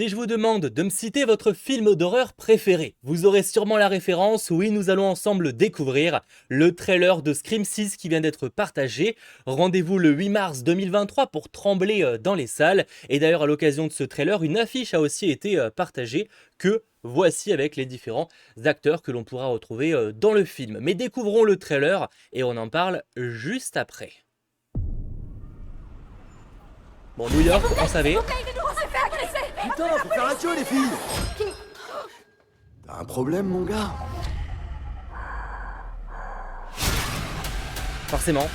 Si je vous demande de me citer votre film d'horreur préféré, vous aurez sûrement la référence. Oui, nous allons ensemble découvrir le trailer de Scream 6 qui vient d'être partagé. Rendez-vous le 8 mars 2023 pour trembler dans les salles. Et d'ailleurs, à l'occasion de ce trailer, une affiche a aussi été partagée que voici avec les différents acteurs que l'on pourra retrouver dans le film. Mais découvrons le trailer et on en parle juste après. Bon, New York, on savait. Putain, faut faire un show, les filles! T'as un problème, mon gars? Forcément.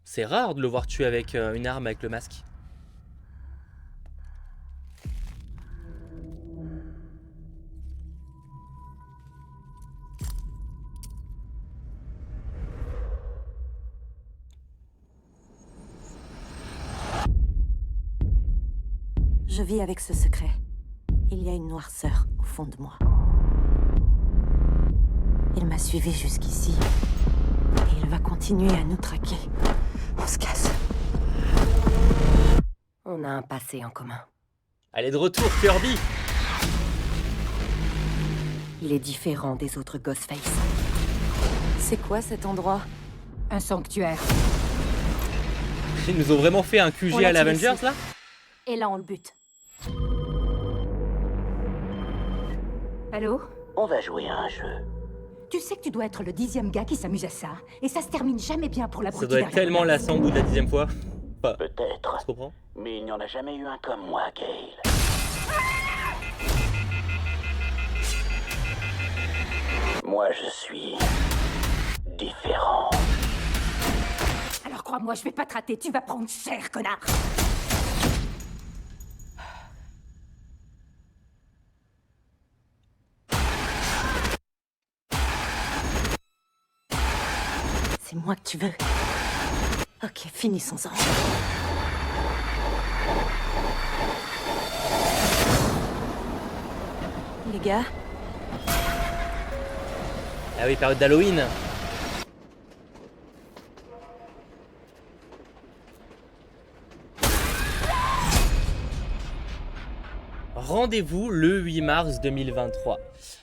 C'est rare de le voir tuer avec une arme avec le masque. Je vis avec ce secret. Il y a une noirceur au fond de moi. Il m'a suivi jusqu'ici. Et il va continuer à nous traquer. On se casse. On a un passé en commun. Elle est de retour, Kirby. Il est différent des autres Ghostface. C'est quoi cet endroit? Un sanctuaire. Ils nous ont vraiment fait un QG à l'Avengers là. Et là, on le bute. Allô? On va jouer à un jeu. Tu sais que tu dois être le 10e gars qui s'amuse à ça. Et ça se termine jamais bien pour la Ça doit être tellement lassant au bout de la 10e fois. Enfin, Peut-être. je comprends. Mais il n'y en a jamais eu un comme moi, Gale. Moi, je suis différent. Alors crois-moi, je vais pas te rater. Tu vas prendre cher, connard. C'est moi que tu veux. Ok, finissons-en. Les gars, Ah oui, période d'Halloween. Rendez-vous le 8 mars 2023.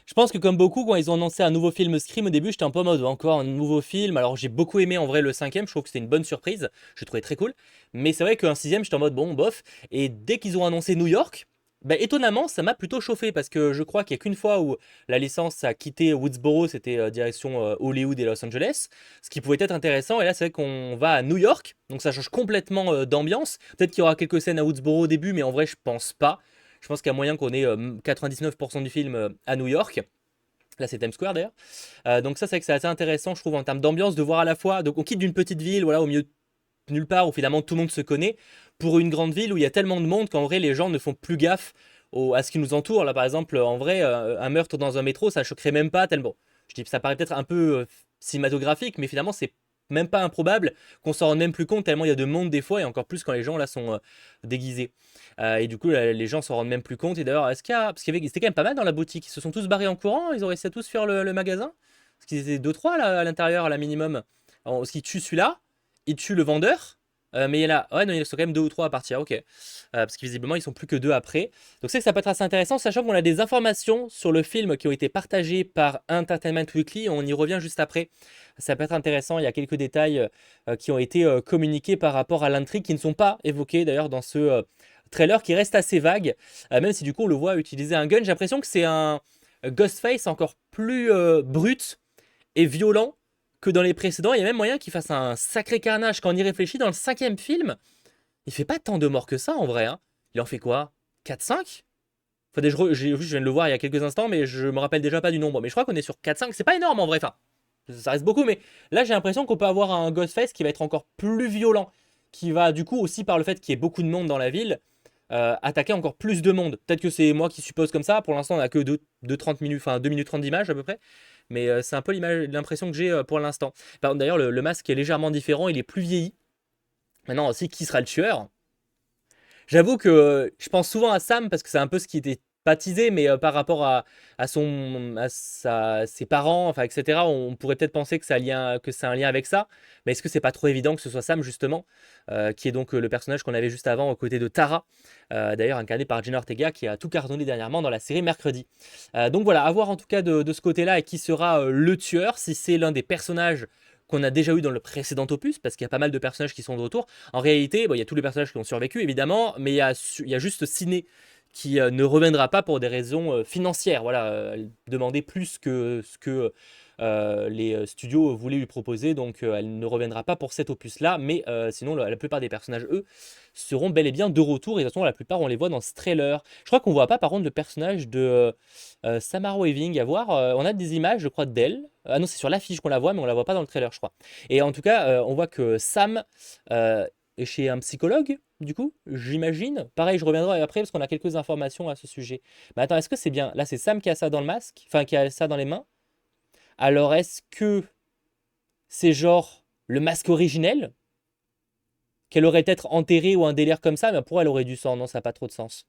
Je pense que comme beaucoup, quand ils ont annoncé un nouveau film Scream au début, j'étais un peu en mode encore un nouveau film. Alors j'ai beaucoup aimé en vrai le 5e, je trouve que c'était une bonne surprise, je trouvais très cool. Mais c'est vrai qu'un 6e, j'étais en mode bon, bof. Et dès qu'ils ont annoncé New York, bah, étonnamment, ça m'a plutôt chauffé parce que je crois qu'il n'y a qu'une fois où la licence a quitté Woodsboro, c'était direction Hollywood et Los Angeles, ce qui pouvait être intéressant. Et là, c'est vrai qu'on va à New York, donc ça change complètement d'ambiance. Peut-être qu'il y aura quelques scènes à Woodsboro au début, mais en vrai, je pense pas. Je pense qu'il y a moyen qu'on ait 99% du film à New York. Là, c'est Times Square d'ailleurs. Donc ça, c'est vrai que c'est assez intéressant, je trouve, en termes d'ambiance, de voir à la fois. Donc on quitte d'une petite ville, voilà, au milieu de nulle part, où finalement tout le monde se connaît, pour une grande ville où il y a tellement de monde qu'en vrai, les gens ne font plus gaffe à ce qui nous entoure. Là, par exemple, en vrai, un meurtre dans un métro, ça choquerait même pas tellement. Je dis, ça paraît peut-être un peu cinématographique, mais finalement, c'est même pas improbable qu'on s'en rende même plus compte tellement il y a de monde des fois, et encore plus quand les gens là sont déguisés. Et du coup, là, les gens s'en rendent même plus compte. Et d'ailleurs, est-ce qu'il y a... Parce c'était quand même pas mal dans la boutique. Ils se sont tous barrés en courant. Ils ont réussi à tous faire le magasin. Parce qu'ils étaient 2-3 là, à l'intérieur, à la minimum. Alors, parce qu'ils tuent celui-là. Ils tuent le vendeur. Mais il y en a... Ouais, non, il y en a quand même 2 ou 3 à partir. Ok. Parce que visiblement, ils sont plus que 2 après. Donc c'est que ça peut être assez intéressant. Sachant qu'on a des informations sur le film qui ont été partagées par Entertainment Weekly. On y revient juste après. Ça peut être intéressant. Il y a quelques détails qui ont été communiqués par rapport à l'intrigue qui ne sont pas évoqués d'ailleurs dans ce trailer qui reste assez vague, même si du coup on le voit utiliser un gun. J'ai l'impression que c'est un Ghostface encore plus brut et violent que dans les précédents. Il y a même moyen qu'il fasse un sacré carnage. Quand on y réfléchit, dans le 5e film, il fait pas tant de morts que ça en vrai. Hein. Il en fait quoi? 4-5? Enfin, je viens de le voir il y a quelques instants, mais je me rappelle déjà pas du nombre. Mais je crois qu'on est sur 4-5. C'est pas énorme en vrai. Enfin, ça reste beaucoup, mais là j'ai l'impression qu'on peut avoir un Ghostface qui va être encore plus violent. Qui va du coup aussi par le fait qu'il y ait beaucoup de monde dans la ville, attaquer encore plus de monde. Peut-être que c'est moi qui suppose comme ça. Pour l'instant, on n'a que 30 minutes, enfin 2 minutes 30 d'images à peu près. Mais c'est un peu l'impression que j'ai pour l'instant. D'ailleurs, le masque est légèrement différent, il est plus vieilli. Maintenant aussi, qui sera le tueur? J'avoue que je pense souvent à Sam parce que c'est un peu ce qui était pas teasé, mais par rapport ses parents, enfin, etc., on pourrait peut-être penser que c'est un lien avec ça. Mais est-ce que c'est pas trop évident que ce soit Sam, justement, qui est donc le personnage qu'on avait juste avant aux côtés de Tara, d'ailleurs incarné par Jenna Ortega, qui a tout cartonné dernièrement dans la série Mercredi. Donc voilà, à voir en tout cas de ce côté-là et qui sera le tueur, si c'est l'un des personnages qu'on a déjà eu dans le précédent opus, parce qu'il y a pas mal de personnages qui sont de retour. En réalité, bon, il y a tous les personnages qui ont survécu, évidemment, mais il y a juste Ciné qui ne reviendra pas pour des raisons financières. Voilà, elle demandait plus que ce que les studios voulaient lui proposer, donc elle ne reviendra pas pour cet opus-là, mais sinon, la plupart des personnages, eux, seront bel et bien de retour, et de toute façon, la plupart, on les voit dans ce trailer. Je crois qu'on voit pas, par contre, le personnage de Samara Weaving à voir. On a des images, je crois, d'elle. Ah non, c'est sur l'affiche qu'on la voit, mais on la voit pas dans le trailer, je crois. Et en tout cas, on voit que Sam est chez un psychologue, du coup, j'imagine. Pareil, je reviendrai après parce qu'on a quelques informations à ce sujet. Mais attends, est-ce que c'est bien? Là, c'est Sam qui a ça dans le masque, enfin, qui a ça dans les mains. Alors, est-ce que c'est genre le masque originel? Qu'elle aurait peut-être enterré ou un délire comme ça, mais pour elle aurait du sang, non, ça n'a pas trop de sens.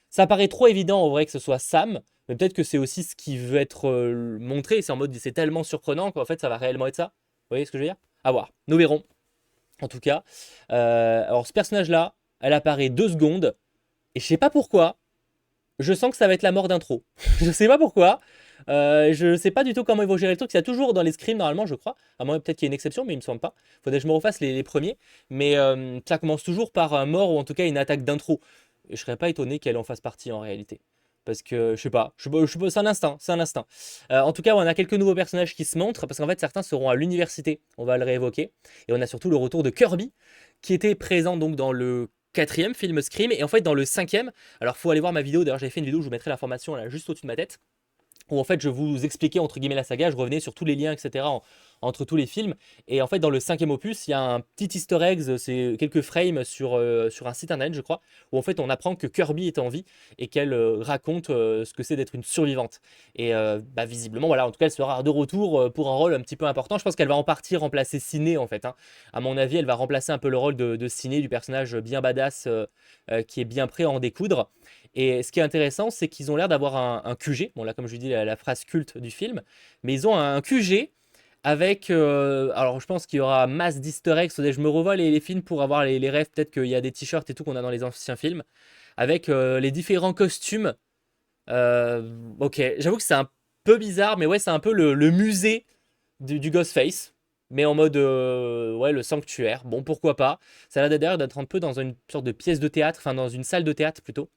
Ça paraît trop évident en vrai que ce soit Sam, mais peut-être que c'est aussi ce qui veut être montré. C'est en mode, c'est tellement surprenant qu'en fait ça va réellement être ça. Vous voyez ce que je veux dire? À voir. Nous verrons. En tout cas. Alors ce personnage-là, elle apparaît 2 secondes. Et je sais pas pourquoi. Je sens que ça va être la mort d'intro. Je sais pas pourquoi. Je sais pas du tout comment ils vont gérer le truc. Il y a toujours dans les scrims normalement, je crois. À moins peut-être qu'il y a une exception, mais il me semble pas. Faudrait que je me refasse les premiers. Mais ça commence toujours par un mort ou en tout cas une attaque d'intro. Et je serais pas étonné qu'elle en fasse partie en réalité. Parce que, je sais pas, c'est un instinct, c'est un instinct. En tout cas, on a quelques nouveaux personnages qui se montrent, parce qu'en fait, certains seront à l'université, on va le réévoquer. Et on a surtout le retour de Kirby, qui était présent donc dans le 4e film Scream, et en fait dans le 5e, alors faut aller voir ma vidéo, d'ailleurs j'avais fait une vidéo, je vous mettrai l'information là juste au-dessus de ma tête, où en fait je vous expliquais entre guillemets la saga, je revenais sur tous les liens, etc. Entre tous les films. Et en fait, dans le 5e opus, il y a un petit easter egg, c'est quelques frames sur un site internet, je crois, où en fait on apprend que Kirby est en vie et qu'elle raconte ce que c'est d'être une survivante. Et bah, visiblement, voilà, en tout cas, elle sera de retour pour un rôle un petit peu important. Je pense qu'elle va en partie remplacer Ciné, en fait. Hein. À mon avis, elle va remplacer un peu le rôle de Ciné, du personnage bien badass qui est bien prêt à en découdre. Et ce qui est intéressant, c'est qu'ils ont l'air d'avoir un QG. Bon, là, comme je vous dis, la phrase culte du film. Mais ils ont un QG avec, alors je pense qu'il y aura masse d'easter eggs. Je me revois les films pour avoir les rêves. Peut-être qu'il y a des t-shirts et tout qu'on a dans les anciens films. Avec les différents costumes. Ok, j'avoue que c'est un peu bizarre. Mais ouais, c'est un peu le musée du Ghostface. Mais en mode, ouais, le sanctuaire. Bon, pourquoi pas. Ça a l'air d'ailleurs d'être un peu dans une sorte de pièce de théâtre. Enfin, dans une salle de théâtre plutôt.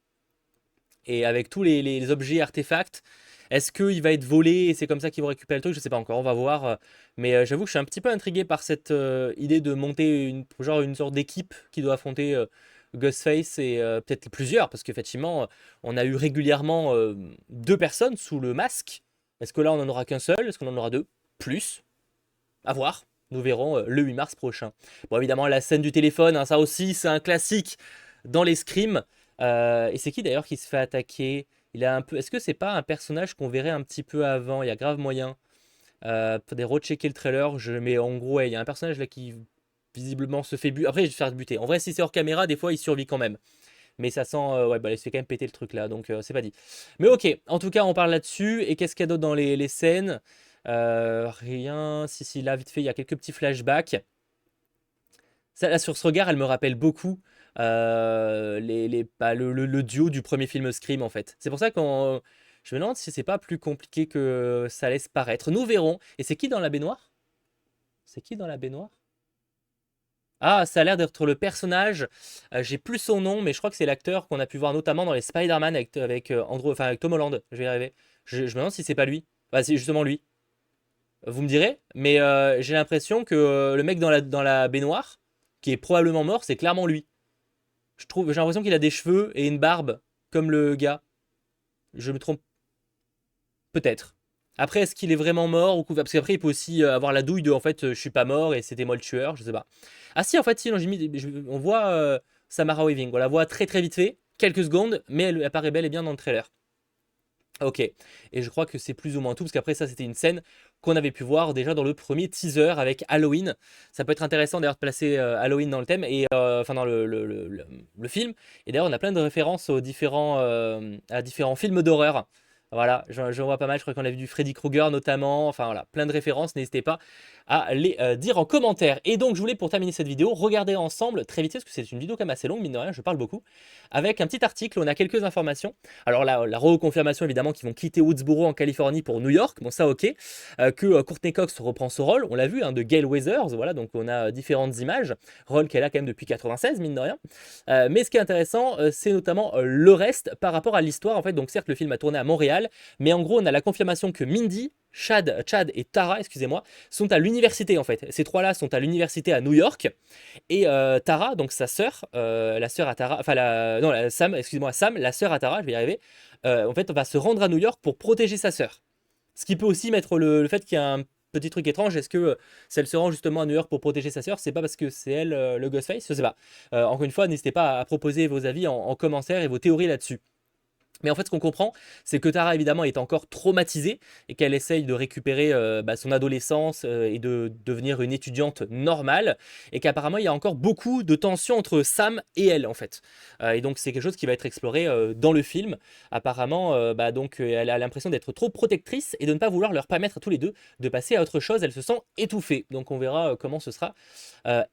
Et avec tous les objets artefacts, est-ce qu'il va être volé et c'est comme ça qu'ils vont récupérer le truc? Je sais pas encore, on va voir. Mais j'avoue que je suis un petit peu intrigué par cette idée de monter une sorte d'équipe qui doit affronter Ghostface et peut-être plusieurs, parce qu'effectivement, on a eu régulièrement 2 personnes sous le masque. Est-ce que là, on en aura qu'un seul? Est-ce qu'on en aura 2? Plus? À voir. Nous verrons le 8 mars prochain. Bon, évidemment, la scène du téléphone, hein, ça aussi, c'est un classique dans les scrims. Et c'est qui d'ailleurs qui se fait attaquer? Il a un peu. Est-ce que c'est pas un personnage qu'on verrait un petit peu avant? Il y a grave moyen. Faudrait rechecker le trailer. Mais en gros, ouais, il y a un personnage là qui visiblement se fait buter. Après, je vais se faire buter. En vrai, si c'est hors caméra, des fois, il survit quand même. Mais ça sent. Ouais, bah, il se fait quand même péter le truc là. Donc, c'est pas dit. Mais ok, en tout cas, on parle là-dessus. Et qu'est-ce qu'il y a d'autre dans les scènes? Rien. Si, là, vite fait, il y a quelques petits flashbacks. Ça, là, sur ce regard, elle me rappelle beaucoup le duo du premier film Scream, en fait. C'est pour ça qu'on je me demande si c'est pas plus compliqué que ça laisse paraître. Nous verrons. Et c'est qui dans la baignoire? C'est qui dans la baignoire? Ah, ça a l'air d'être le personnage. J'ai plus son nom, mais je crois que c'est l'acteur qu'on a pu voir notamment dans les Spider-Man avec Andrew, enfin, avec Tom Holland. Je vais y arriver. Je me demande si c'est pas lui. Bah, c'est justement lui. Vous me direz, mais j'ai l'impression que le mec dans la baignoire, qui est probablement mort, c'est clairement lui. J'ai l'impression qu'il a des cheveux et une barbe, comme le gars. Je me trompe peut-être. Après, est-ce qu'il est vraiment mort ou parce qu'après, il peut aussi avoir la douille de en fait, je suis pas mort et c'était moi le tueur, je sais pas. Ah si, en fait, si, non, on voit Samara Weaving, on la voit très très vite fait, quelques secondes, mais elle apparaît bel et bien dans le trailer. Ok, et je crois que c'est plus ou moins tout, parce qu'après ça c'était une scène qu'on avait pu voir déjà dans le premier teaser avec Halloween. Ça peut être intéressant d'ailleurs de placer Halloween dans le thème, et enfin dans le film. Et d'ailleurs on a plein de références à différents films d'horreur. Voilà, j'en vois pas mal, je crois qu'on a vu du Freddy Krueger notamment, enfin voilà, plein de références, n'hésitez pas à les dire en commentaire. Et donc je voulais pour terminer cette vidéo, regarder ensemble très vite, parce que c'est une vidéo quand même assez longue, mine de rien, je parle beaucoup, avec un petit article où on a quelques informations. Alors la reconfirmation évidemment qu'ils vont quitter Woodsboro en Californie pour New York, bon ça ok, que Courtney Cox reprend ce rôle, on l'a vu, hein, de Gale Weathers, voilà, donc on a différentes images, rôle qu'elle a quand même depuis 96, mine de rien. Mais ce qui est intéressant, c'est notamment le reste par rapport à l'histoire, en fait, donc certes le film a tourné à Montréal, mais en gros on a la confirmation que Mindy, Chad et Tara, excusez-moi, sont à l'université en fait. Ces trois-là sont à l'université à New York. Et Tara, donc sa sœur, la sœur à Tara, enfin non, Sam, excusez-moi, Sam, la sœur à Tara, je vais y arriver, en fait va se rendre à New York pour protéger sa sœur. Ce qui peut aussi mettre le fait qu'il y a un petit truc étrange, est-ce que si elle se rend justement à New York pour protéger sa sœur, c'est pas parce que c'est elle le Ghostface? Je sais pas. Encore une fois, n'hésitez pas à proposer vos avis en commentaire et vos théories là-dessus. Mais en fait, ce qu'on comprend, c'est que Tara, évidemment, est encore traumatisée et qu'elle essaye de récupérer son adolescence et de devenir une étudiante normale. Et qu'apparemment, il y a encore beaucoup de tensions entre Sam et elle, en fait. Et donc, c'est quelque chose qui va être exploré dans le film. Apparemment, donc, elle a l'impression d'être trop protectrice et de ne pas vouloir leur permettre à tous les deux de passer à autre chose. Elle se sent étouffée. Donc, on verra comment ce sera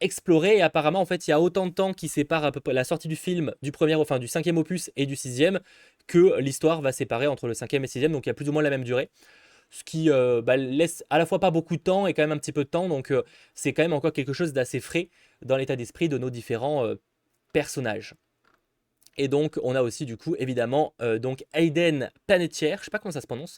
exploré. Et apparemment, en fait, il y a autant de temps qui sépare à peu près la sortie du film, du premier, enfin, du 5e opus et du 6e, que l'histoire va séparer entre le 5e et 6e, donc il y a plus ou moins la même durée. Ce qui laisse à la fois pas beaucoup de temps et quand même un petit peu de temps, donc c'est quand même encore quelque chose d'assez frais dans l'état d'esprit de nos différents personnages. Et donc on a aussi du coup évidemment donc Hayden Panettiere, je sais pas comment ça se prononce,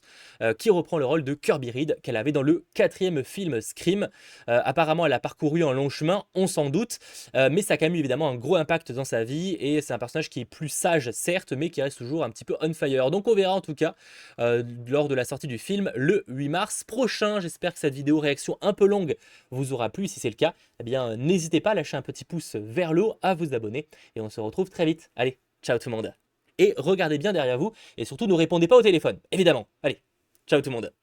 qui reprend le rôle de Kirby Reed qu'elle avait dans le 4e film Scream. Apparemment elle a parcouru un long chemin, on s'en doute, mais ça a quand même eu évidemment un gros impact dans sa vie et c'est un personnage qui est plus sage certes, mais qui reste toujours un petit peu on fire. Donc on verra en tout cas lors de la sortie du film le 8 mars prochain. J'espère que cette vidéo réaction un peu longue vous aura plu. Si c'est le cas, eh bien n'hésitez pas à lâcher un petit pouce vers le haut, à vous abonner et on se retrouve très vite. Allez, ciao tout le monde. Et regardez bien derrière vous et surtout ne répondez pas au téléphone, évidemment. Allez, ciao tout le monde.